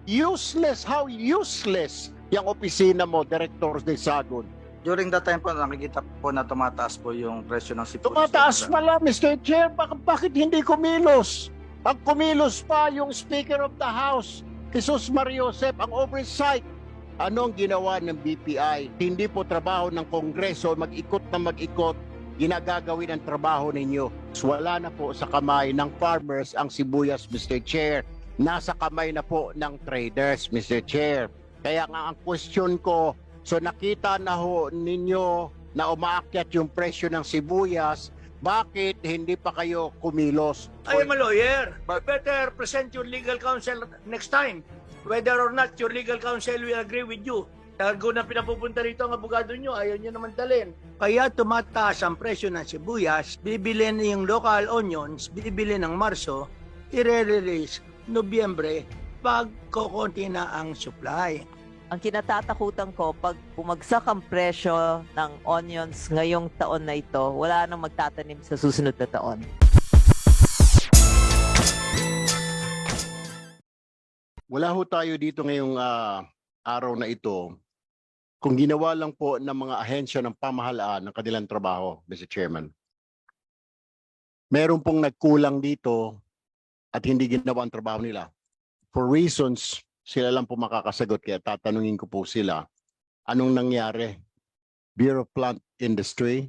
Useless, how useless yung opisina mo, Director de Sagun. During that time po, nakikita po na tumataas po yung presyo ng sibuyas. Tumataas pala, Mr. Chair, bakit hindi kumilos? Ang kumilos pa yung Speaker of the House, Jesus Mario Josep, ang oversight. Ano ang ginawa ng BPI? Hindi po trabaho ng Kongreso, mag-ikot na mag-ikot, ginagagawin ang trabaho ninyo. Wala na po sa kamay ng farmers ang sibuyas, Mr. Chair. Nasa kamay na po ng traders, Mr. Chair. Kaya nga ang question ko, so nakita na ho ninyo na umaakyat yung presyo ng sibuyas, bakit hindi pa kayo kumilos? I am a lawyer, but better present your legal counsel next time. Whether or not your legal counsel will agree with you. Targo na pinapupunta rito ang abogado nyo, ayaw nyo naman dalhin. Kaya tumataas ang presyo ng sibuyas, bibili na yung local onions, bibili ng Marso, i-release Nobyembre, pag kukunti na ang supply. Ang kinatatakutan ko, pag bumagsak ang presyo ng onions ngayong taon na ito, wala nang magtatanim sa susunod na taon. Wala ho tayo dito ngayong araw na ito kung ginawa lang po ng mga ahensya ng pamahalaan ng kanilang trabaho, Mr. Chairman. Meron pong nagkulang dito at hindi ginawa ang trabaho nila. For reasons, sila lang po makakasagot, kaya tatanungin ko po sila, anong nangyari? Bureau of Plant Industry,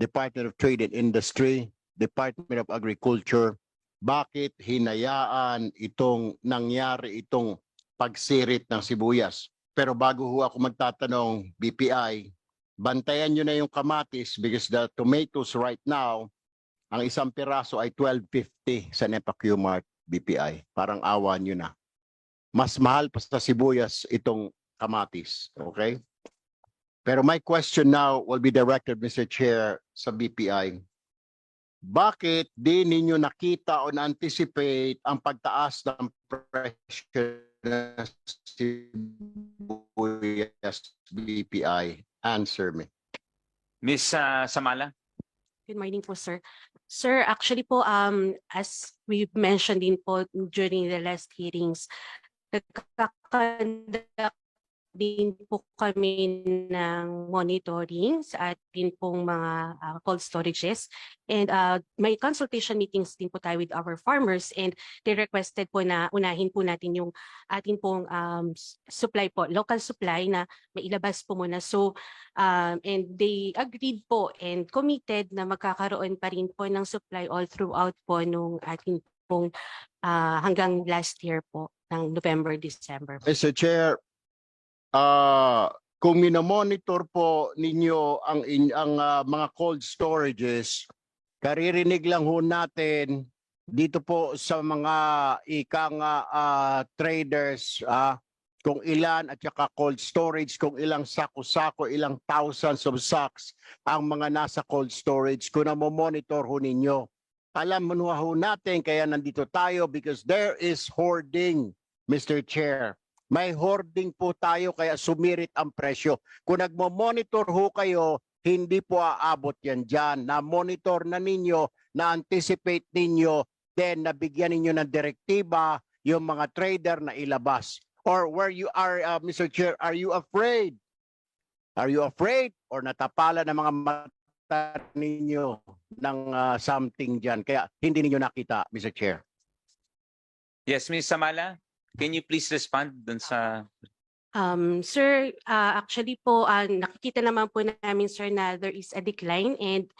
Department of Trade and Industry, Department of Agriculture, bakit hinayaan itong nangyari itong pagsirit ng sibuyas? Pero bago ho ako magtatanong, BPI, bantayan nyo na yung kamatis because the tomatoes right now, ang isang piraso ay 12.50 sa NEPA Q-Mart, BPI. Parang awa nyo na. Mas mahal pa sa sibuyas itong kamatis, okay? Pero my question now will be directed, Mr. Chair, sa BPI. Bakit di ninyo nakita o na-anticipate ang pagtaas ng presyo ng sibuyas, BPI? Answer me. Miss Samala? Good morning po, sir. Sir, actually po, as we mentioned din po during the last hearings, nagkakandak din po kami ng monitoring sa atin pong mga cold storages, and may consultation meetings din po tayo with our farmers, and they requested po na unahin po natin yung atin pong supply po, local supply na mailabas po muna. So and they agreed po and committed na magkakaroon pa rin po ng supply all throughout po nung atin pong hanggang last year po ng November, December. Mr. Chair, kung minomonitor po ninyo ang mga cold storages, karirinig lang ho natin dito po sa mga traders, kung ilan at saka cold storage, kung ilang sako-sako, ilang thousands of sacks ang mga nasa cold storage. Kung namomonitor ho ninyo, alam mo ho natin, kaya nandito tayo because there is hoarding, Mr. Chair. May hoarding po tayo kaya sumirit ang presyo. Kung nagmo-monitor ho kayo, hindi po aabot yan dyan. Na-monitor na ninyo, na-anticipate ninyo, then nabigyan ninyo ng direktiba yung mga trader na ilabas. Or where you are, Mr. Chair, are you afraid? Are you afraid? Or natapala ng mga mata ninyo ng something dyan? Kaya hindi ninyo nakita, Mr. Chair. Yes, Miss Samala? Can you please respond dun sa... Sir, actually po, nakikita naman po namin, sir, na there is a decline, and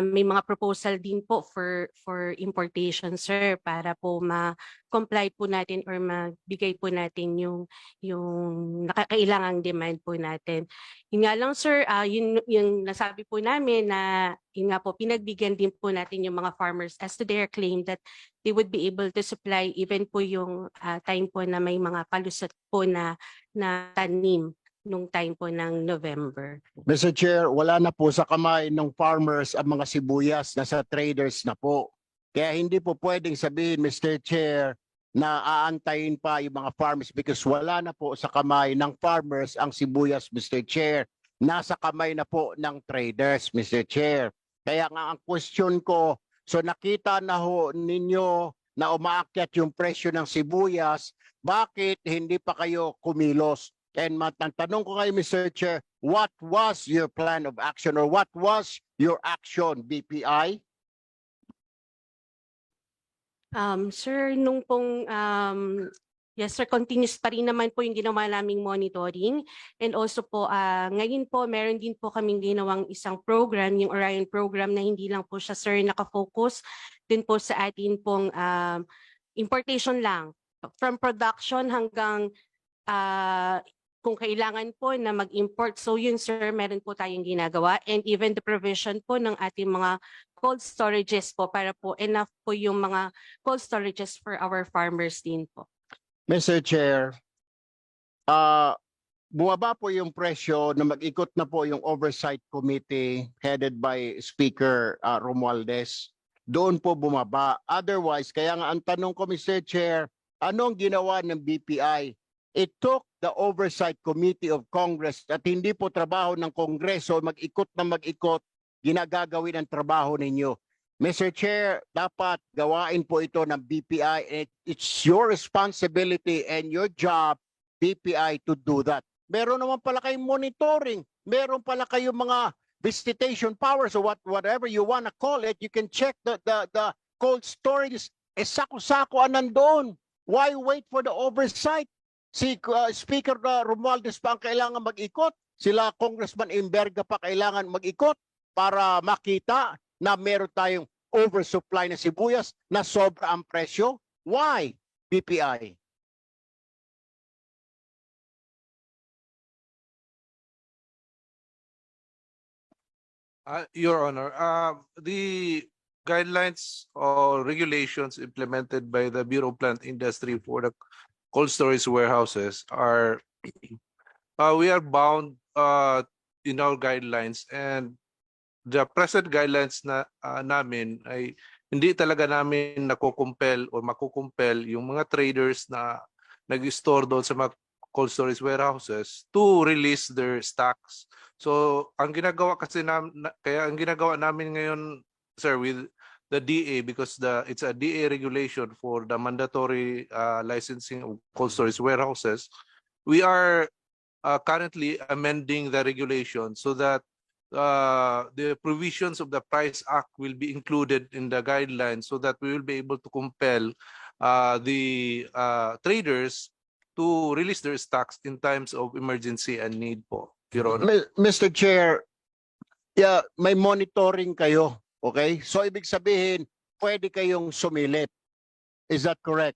may mga proposal din po for importation, sir, para po ma-comply po natin or mabigay po natin yung nakakailangang demand po natin. Yun nga lang, sir, yung nasabi po namin na yun nga po, pinagbigyan din po natin yung mga farmers as to their claim that they would be able to supply even po yung time po na may mga palusot po na tanim nung time po ng November. Mr. Chair, wala na po sa kamay ng farmers ang mga sibuyas, nasa traders na po. Kaya hindi po pwedeng sabihin, Mr. Chair, na aantayin pa yung mga farmers because wala na po sa kamay ng farmers ang sibuyas, Mr. Chair. Nasa kamay na po ng traders, Mr. Chair. Kaya nga ang question ko, so nakita na ho ninyo na umaakyat yung presyo ng sibuyas, bakit hindi pa kayo kumilos? And tanong ko ngayon, Mr. Chair, what was your plan of action or what was your action, BPI? Sir, nung pong yes sir, continuous pa rin naman po yung ginawa naming monitoring. And also po, ngayon po, meron din po kaming ginawang isang program, yung Orion program na hindi lang po siya sir nakafocus din po sa atin pong importation lang. From production hanggang kung kailangan po na mag-import. So yun sir, meron po tayong ginagawa. And even the provision po ng ating mga cold storages po para po enough po yung mga cold storages for our farmers din po. Mr. Chair, bumaba po yung presyo na mag-ikot na po yung Oversight Committee headed by Speaker Romualdez. Doon po bumaba. Otherwise, kaya nga ang tanong ko, Mr. Chair, ano ang ginawa ng BPI? It took the Oversight Committee of Congress at hindi po trabaho ng Kongreso mag-ikot na mag-ikot, ginagagawin ang trabaho ninyo. Mr. Chair, dapat gawain po ito ng BPI. It's your responsibility and your job, BPI, to do that. Meron naman pala kayong monitoring. Meron pala kayong mga visitation powers or whatever you want to call it. You can check the cold storage. Sako-sako nandoon. Why wait for the oversight? Si Speaker Romualdez pa ang kailangan mag-ikot. Sila Congressman Imberga pa kailangan mag-ikot para makita na meron tayong oversupply na sibuyas na sobra ang presyo. Why, BPI? Your Honor, the guidelines or regulations implemented by the Bureau of Plant Industry for the cold storage warehouses are we are bound in our guidelines, and the present guidelines na namin ay hindi talaga namin nakukumpel o makukumpel yung mga traders na nag-store doon sa mga cold storage warehouses to release their stocks. So ang ginagawa kasi kaya ang ginagawa namin ngayon, sir, with the DA, because it's a DA regulation for the mandatory licensing of cold storage warehouses, we are currently amending the regulation so that the provisions of the Price Act will be included in the guidelines so that we will be able to compel the traders to release their stocks in times of emergency and need po, Your Honor. Mr. Chair, yeah, may monitoring kayo. Okay? So ibig sabihin, pwede kayong sumilip. Is that correct?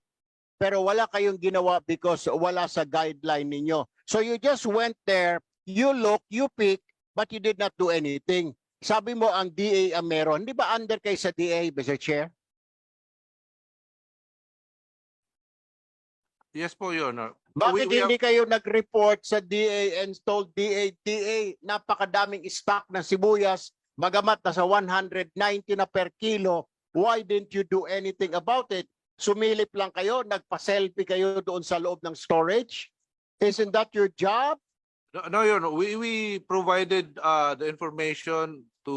Pero wala kayong ginawa because wala sa guideline ninyo. So you just went there, you look, you pick, but you did not do anything. Sabi mo ang DA ang meron. Di ba under kay sa DA, Mr. Chair? Yes po, Your Honor. Bakit We hindi kayo nag-report sa DA and told DA, napakadaming stock ng sibuyas, magamat na sa 190 na per kilo, why didn't you do anything about it? Sumilip lang kayo, nagpa-selfie kayo doon sa loob ng storage? Isn't that your job? No, Your Honor. We provided the information to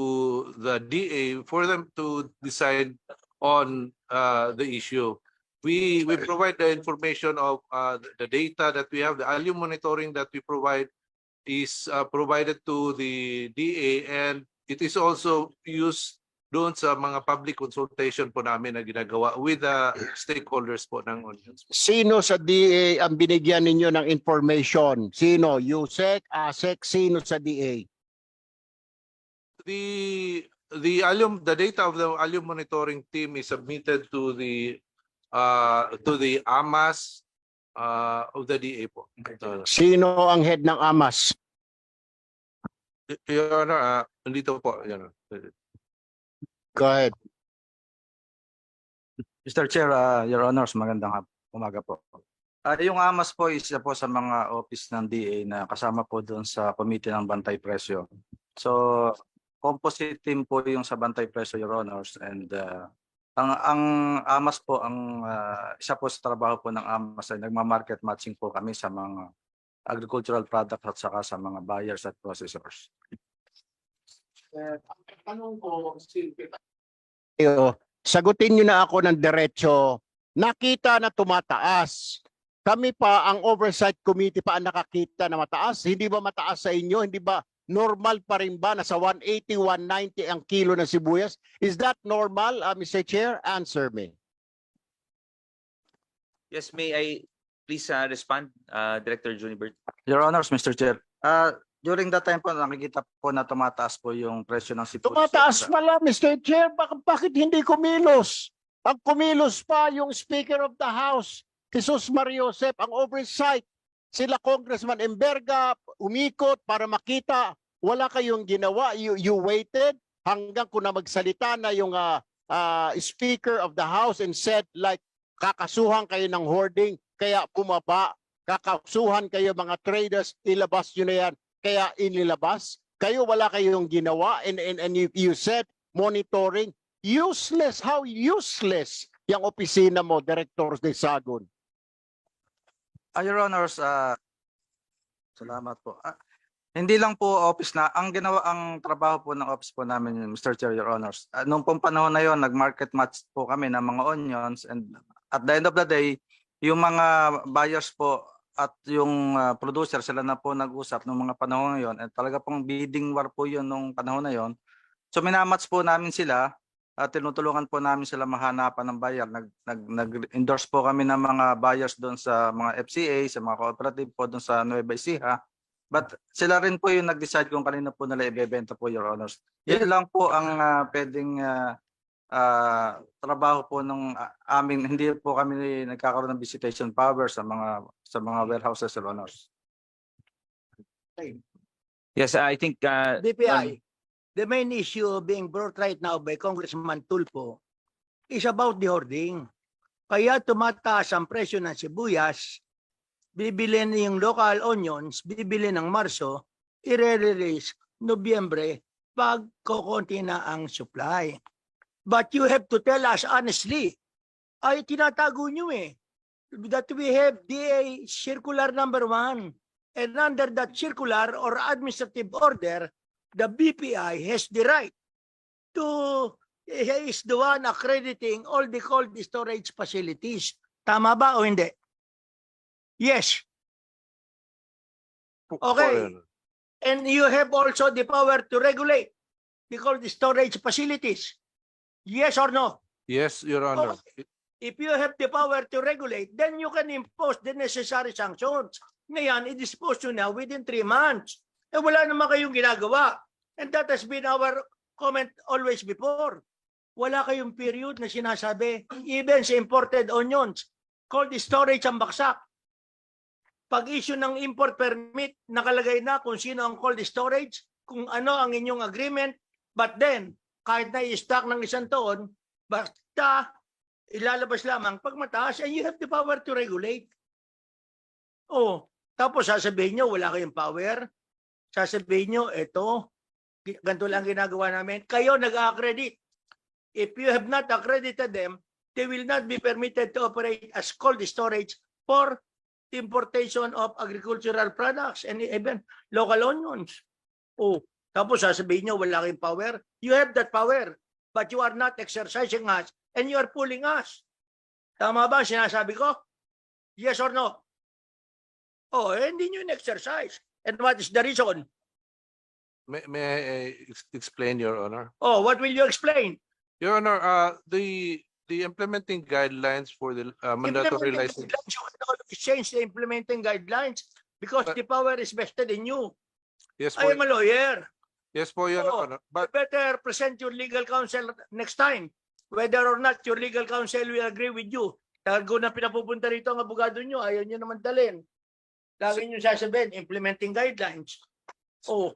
the DA for them to decide on the issue. We provide the information of the data that we have. The alum monitoring that we provide is provided to the DA, and it is also used doon sa mga public consultation po namin na ginagawa with the stakeholders po ng onions. Sino sa DA ang binigyan ninyo ng information? Sino? USEC, ASEC, sino sa DA? The data of the alum monitoring team is submitted to the AMAS of the DA po. Sino ang head ng AMAS? Your Honor, nandito po. Your Honor. Go ahead. Mr. Chair, Your Honors, magandang umaga po. Yung AMAS po isa po sa mga office ng DA na kasama po doon sa Committee ng Bantay Presyo. So, composite team po yung sa Bantay Presyo, Your Honors, and ang AMAS po, isa po sa trabaho po ng AMAS ay nagma-market matching po kami sa mga agricultural products at saka sa mga buyers at processors. Tanong ko, sagutin nyo na ako ng diretso. Nakita na tumataas. Kami pa, ang oversight committee pa ang nakakita na mataas. Hindi ba mataas sa inyo? Hindi ba normal pa rin ba? Nasa 180, 190 ang kilo ng sibuyas? Is that normal, Mr. Chair? Answer me. Yes, may I please respond, Director Junibert? Your Honors, Mr. Chair. During that time po, nakikita po na tumataas po yung presyo ng sibuyas. Tumataas pala, Mr. Chair. Bakit hindi kumilos? Ang kumilos pa yung Speaker of the House, Jesus Mario Josep, ang oversight. Sila Congressman Emberga, umikot para makita. Wala kayong ginawa. You waited hanggang kung na magsalita na yung Speaker of the House and said like, kakasuhan kayo ng hoarding, kaya bumaba. Kakasuhan kayo mga traders, ilabas nyo na yan. Kaya inilabas. Kayo wala kayong ginawa and you said monitoring. Useless. How useless yung opisina mo, Director de Sagun? Your Honors, salamat po. Hindi lang po office na, ang trabaho po ng office po namin, Mr. Chair, Your Honors. Nung pong panahon na yon, nag-market match po kami ng mga onions and at the end of the day, yung mga buyers po at yung producer, sila na po nag-usap nung mga panahon na yon at talaga pong bidding war po yun nung panahon na yon. So minamatch po namin sila at tinutulungan po namin sila mahanapan ng buyer. Nag-endorse po kami ng mga buyers doon sa mga FCA, sa mga cooperative po doon sa Nueva Ecija. But sila rin po yung nag-decide kung kanino po nila ibebenta po, Your Honors. Yun lang po ang pwedeng trabaho po ng amin. Hindi po kami nagkakaroon ng visitation power sa mga warehouses, Your Honors. Yes, I think BPI, the main issue being brought right now by Congressman Tulfo is about the hoarding. Kaya tumataas ang presyo ng sibuyas, bibili yung local onions, bibili ng Marso, i-release Nobyembre pag kukunti na ang supply. But you have to tell us honestly, ay tinatago nyo that we have DA Circular number 1 and under that circular or administrative order, the BPI has the right to, is the one accrediting all the cold storage facilities. Tama ba o hindi? Yes. Okay. And you have also the power to regulate the cold storage facilities. Yes or no? Yes, Your Honor. If you have the power to regulate, then you can impose the necessary sanctions. Ngayon, i-dispose nyo na within 3 months. Eh wala naman kayong ginagawa. And that has been our comment always before. Wala kayong period na sinasabi, even sa imported onions, cold storage ang baksak. Pag-issue ng import permit, nakalagay na kung sino ang cold storage, kung ano ang inyong agreement, but then, kahit na i-stock ng 1 taon, basta ilalabas lamang pag mataas, and you have the power to regulate. Oh, tapos sasabihin nyo, wala kayong power. Sasabihin nyo, eto, ganito lang ginagawa namin. Kayo nag-accredit. If you have not accredited them, they will not be permitted to operate as cold storage for importation of agricultural products and even local onions. Oh, tapos sasabihin nyo, wala kayong power. You have that power, but you are not exercising us and you are pulling us. Tama ba sinasabi ko? Yes or no? Oh, hindi nyo in-exercise. And what is the reason? May I explain, Your Honor? Oh, what will you explain? Your Honor, the implementing guidelines for the mandatory license. You can always change the implementing guidelines because the power is vested in you. Yes, I am a lawyer. yes po, Your Oh, Honor. You But better present your legal counsel next time. Whether or not your legal counsel will agree with you. Tago na pinapupunta rito ang abogado nyo, ayaw nyo naman dalhin. Lagi nyo sasabihin, implementing guidelines. Oh,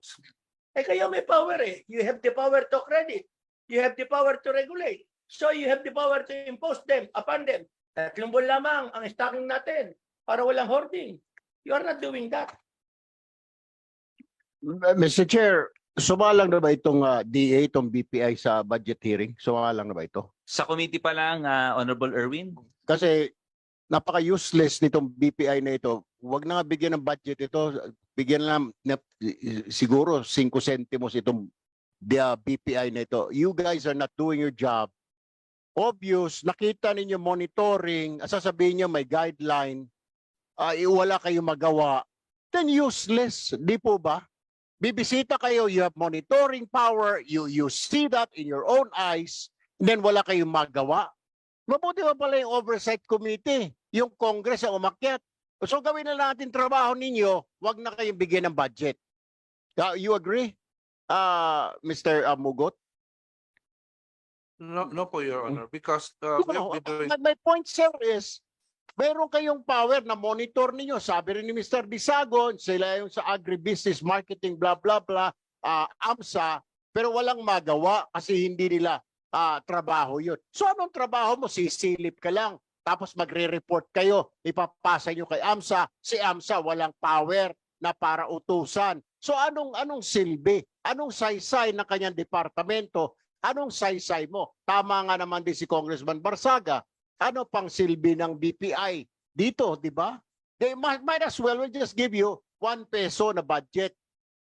kayo may power You have the power to credit. You have the power to regulate. So you have the power to impose them upon them. 3 buwan lamang ang stocking natin para walang hoarding. You are not doing that. Mr. Chair, sumalang na ba itong DA, itong BPI sa budget hearing? Sumalang na ba ito? sa committee pa lang, Honorable Erwin. Kasi napaka-useless nitong BPI na ito. Huwag na nga bigyan ng budget ito. Bigyan lang siguro 5 centimos itong BPI na ito. You guys are not doing your job. Obvious, nakita ninyo monitoring, sasabihin niyo may guideline. wala kayong magawa, then useless, di po ba? Bibisita kayo, you have monitoring power, you see that in your own eyes, then wala kayong magawa. Mabuti pa pala yung oversight committee, yung Congress ang umakyat. So gawin na natin trabaho ninyo, wag na kayong bigyan ng budget. You agree, Mr. Mugot? No, no po, Your Honor, because we No, have been doing my point, sir, is meron kayong power na monitor ninyo. Sabi rin ni Mr. Disagon, sila yung sa agribusiness marketing, blah, blah, blah, AMSA, pero walang magawa kasi hindi nila trabaho yun. So anong trabaho mo? Sisilip ka lang. Tapos magre-report kayo. Ipapasa nyo kay AMSA. Si AMSA walang power na para utusan. So anong silbi? Anong saysay ng kanyang departamento? Anong saysay mo? Tama nga naman din si Congressman Barsaga. Ano pang silbi ng BPI dito, di ba? They might as well just give you 1 peso na budget.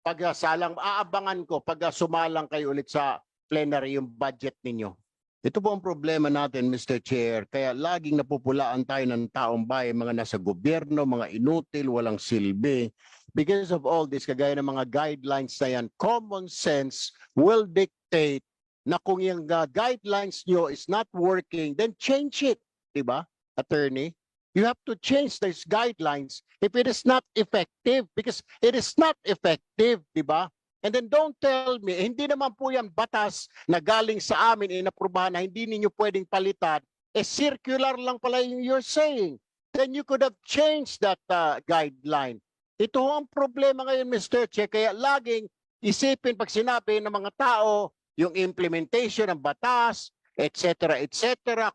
Pag salang, aabangan ko pag sumalang kayo ulit sa plenary yung budget ninyo. Ito po ang problema natin, Mr. Chair. Kaya laging napupulaan tayo ng taong bayan, mga nasa gobyerno, mga inutil, walang silbi. Because of all this, kagaya ng mga guidelines na yan, common sense will dictate na kung yung guidelines nyo is not working, then change it. Diba, attorney? You have to change these guidelines if it is not effective, because it is not effective, diba? And then don't tell me, hindi naman po yan batas na galing sa amin, inaprubahan na hindi ninyo pwedeng palitan, circular lang pala yung you're saying. Then you could have changed that guideline. Ito ang problema ngayon, Mr. Che, kaya laging isipin pag sinabi ng mga tao, yung implementation ng batas, etc.,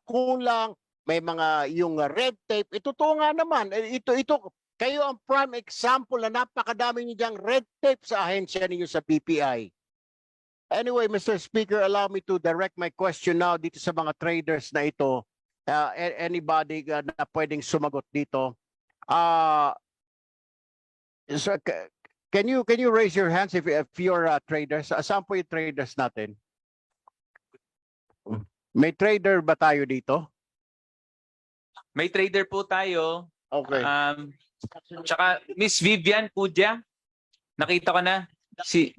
kulang, may mga yung red tape. Ito nga naman, ito, kayo ang prime example na napakadami niyo diyang red tape sa ahensya ninyo sa BPI. Anyway, Mr. Speaker, allow me to direct my question now dito sa mga traders na ito. Anybody na pwedeng sumagot dito. So, can you raise your hands if you're traders? Saan po yung traders natin? May trader ba tayo dito? May trader po tayo. Okay. Tsaka Miss Vivian Pudia. Nakita ko na si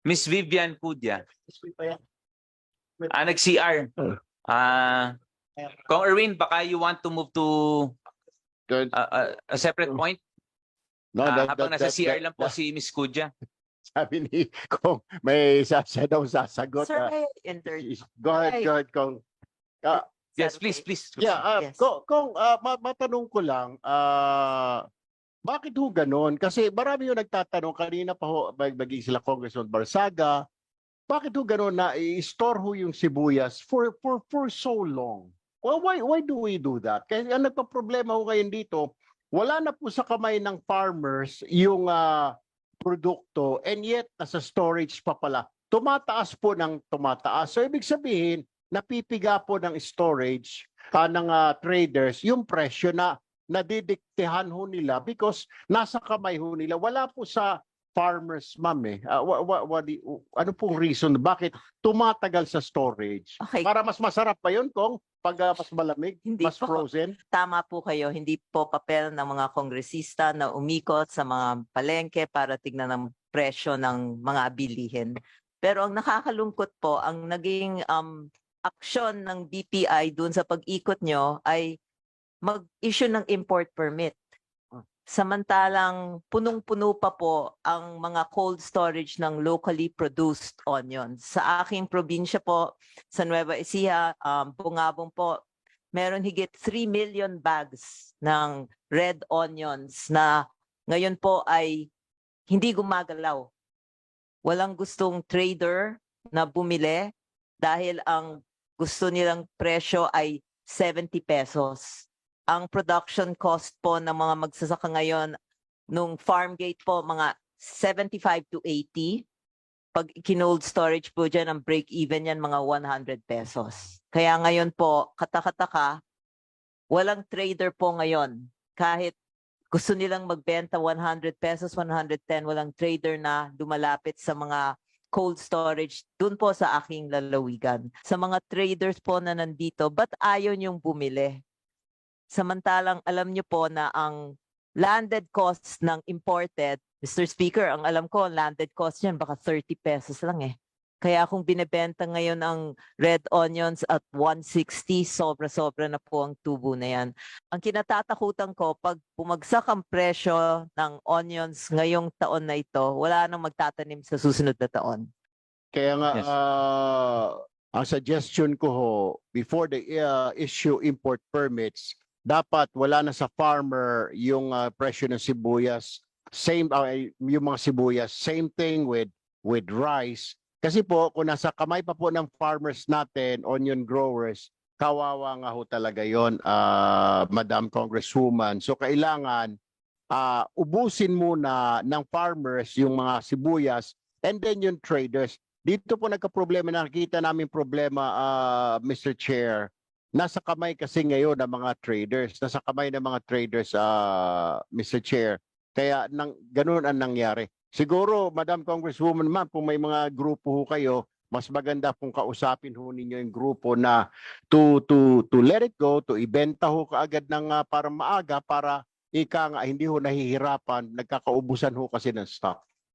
Miss Vivian Pudia. Nag-CR. Kung Erwin, baka you want to move to Good. a separate point? No, Habang nasa CR lang po si Miss Pudia. sabi ni Kong, may siya daw sasagot. Sir, may Go ahead, Kong. Yes, please. Yeah, Yes. Kung matanong ko lang, bakit ho ganon? Kasi marami yung nagtatanong, kanina pa ho, maging sila Congressman Barsaga, bakit ho ganon na i-store ho yung sibuyas for so long? Well, why do we do that? Kasi ang nagpa-problema ho ngayon dito, wala na po sa kamay ng farmers yung produkto, and yet nasa storage pa pala. Tumataas po ng tumataas. So ibig sabihin, napipiga po ng storage ng traders yung presyo na nadidiktehan ho nila because nasa kamay ho nila. Wala po sa farmers, ma'am eh. Ano pong reason? Bakit tumatagal sa storage? Okay. Para mas masarap pa yun kung pag mas malamig, Hindi mas po. frozen? Tama po kayo, hindi po papel ng mga kongresista na umikot sa mga palengke para tignan ang presyo ng mga bilihin. Pero ang nakakalungkot po, ang naging aksyon ng BPI dun sa pag-ikot nyo ay mag-issue ng import permit. Samantalang punong-puno pa po ang mga cold storage ng locally produced onions. Sa aking probinsya po, sa Nueva Ecija, Bungabong po, meron higit 3 million bags ng red onions na ngayon po ay hindi gumagalaw. Walang gustong trader na bumili dahil ang gusto nilang presyo ay 70 pesos. Ang production cost po ng mga magsasaka ngayon nung farm gate po mga 75 to 80. Pag kinold storage po dyan, ang break even yan mga 100 pesos. Kaya ngayon po, katakataka, walang trader po ngayon. Kahit gusto nilang magbenta 100 pesos, 110, walang trader na lumalapit sa mga cold storage dun po sa aking lalawigan. Sa mga traders po na nandito, ba't ayaw niyong bumili? Samantalang alam niyo po na ang landed costs ng imported, Mr. Speaker, ang alam ko, ang landed cost niyan baka 30 pesos lang eh. Kaya kung binebenta ngayon ang red onions at 160, sobra-sobra na po ang tubo na yan. Ang kinatatakutan ko, pag bumagsak ang presyo ng onions ngayong taon na ito, wala nang magtatanim sa susunod na taon. Kaya nga, Yes. ang suggestion ko ho, before the issue import permits, dapat wala na sa farmer yung presyo ng sibuyas. Same, yung mga sibuyas. Same thing with rice. Kasi po, kung nasa kamay pa po ng farmers natin, onion growers, kawawa nga ho talaga yon, Madam Congresswoman. So kailangan ubusin muna ng farmers yung mga sibuyas and then yung traders. Dito po nagka-problema, nakikita namin problema, Mr. Chair. Nasa kamay kasi ngayon ng mga traders. Nasa kamay ng mga traders, Mr. Chair. Kaya ganun ang nangyari. Siguro, Madam Congresswoman, ma'am, kung may mga grupo ho kayo, mas maganda kung kausapin ho ninyo yung grupo na to let it go, to ibenta ho kaagad ng para maaga, para ika nga hindi ho nahihirapan, nagkakaubusan ho kasi ng stock.